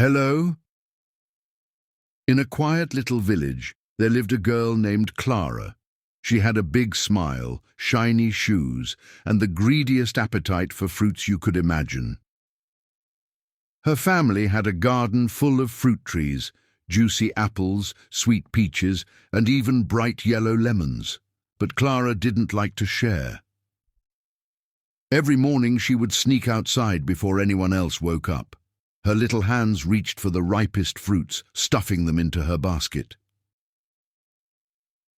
Hello? In a quiet little village, there lived a girl named Clara. She had a big smile, shiny shoes, and the greediest appetite for fruits you could imagine. Her family had a garden full of fruit trees, juicy apples, sweet peaches, and even bright yellow lemons. But Clara didn't like to share. Every morning she would sneak outside before anyone else woke up. Her little hands reached for the ripest fruits, stuffing them into her basket.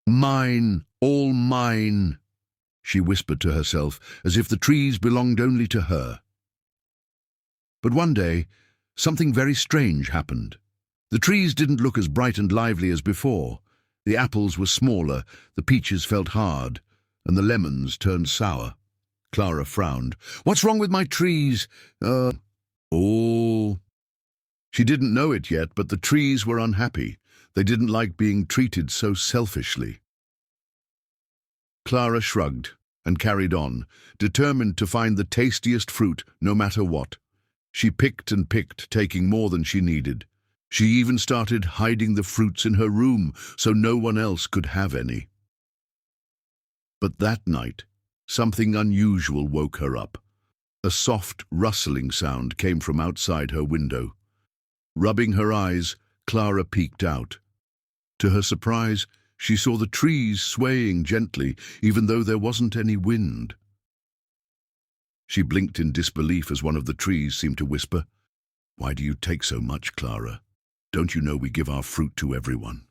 "Mine, all mine," she whispered to herself, as if the trees belonged only to her. But one day, something very strange happened. The trees didn't look as bright and lively as before. The apples were smaller, the peaches felt hard, and the lemons turned sour. Clara frowned. "What's wrong with my trees?" Oh. She didn't know it yet, but the trees were unhappy. They didn't like being treated so selfishly. Clara shrugged and carried on, determined to find the tastiest fruit no matter what. She picked and picked, taking more than she needed. She even started hiding the fruits in her room so no one else could have any. But that night, something unusual woke her up. A soft, rustling sound came from outside her window. Rubbing her eyes, Clara peeked out. To her surprise, she saw the trees swaying gently, even though there wasn't any wind. She blinked in disbelief as one of the trees seemed to whisper, "Why do you take so much, Clara? Don't you know we give our fruit to everyone?"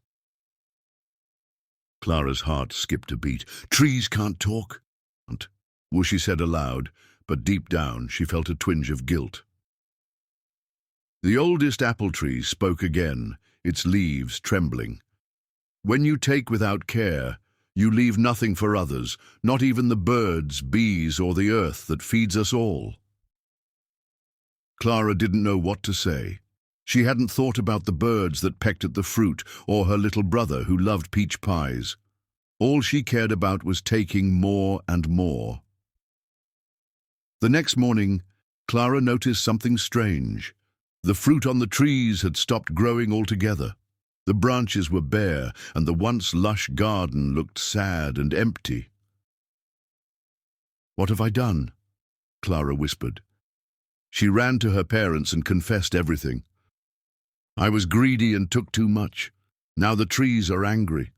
Clara's heart skipped a beat. "Trees can't talk?" Well, she said aloud, but deep down she felt a twinge of guilt. The oldest apple tree spoke again, its leaves trembling. "When you take without care, you leave nothing for others, not even the birds, bees, or the earth that feeds us all." Clara didn't know what to say. She hadn't thought about the birds that pecked at the fruit, or her little brother who loved peach pies. All she cared about was taking more and more. The next morning, Clara noticed something strange. The fruit on the trees had stopped growing altogether. The branches were bare, and the once lush garden looked sad and empty. "What have I done?" Clara whispered. She ran to her parents and confessed everything. "I was greedy and took too much. Now the trees are angry."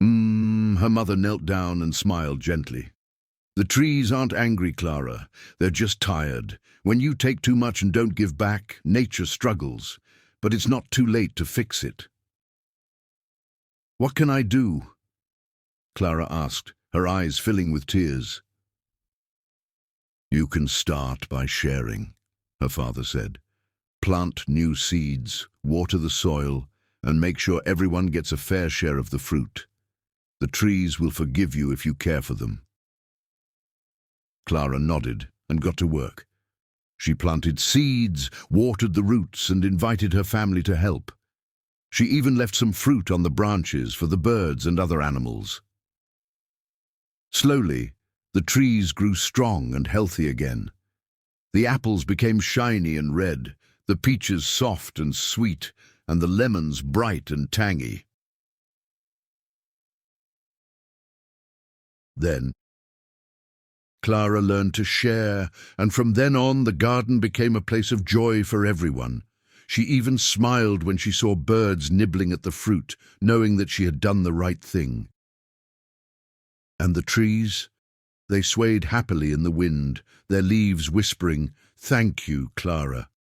Her mother knelt down and smiled gently. "The trees aren't angry, Clara. They're just tired. When you take too much and don't give back, nature struggles. But it's not too late to fix it." "What can I do?" Clara asked, her eyes filling with tears. "You can start by sharing," her father said. "Plant new seeds, water the soil, and make sure everyone gets a fair share of the fruit. The trees will forgive you if you care for them." Clara nodded and got to work. She planted seeds, watered the roots, and invited her family to help. She even left some fruit on the branches for the birds and other animals. Slowly, the trees grew strong and healthy again. The apples became shiny and red, the peaches soft and sweet, and the lemons bright and tangy. Then, Clara learned to share, and from then on the garden became a place of joy for everyone. She even smiled when she saw birds nibbling at the fruit, knowing that she had done the right thing. And the trees? They swayed happily in the wind, their leaves whispering, "Thank you, Clara."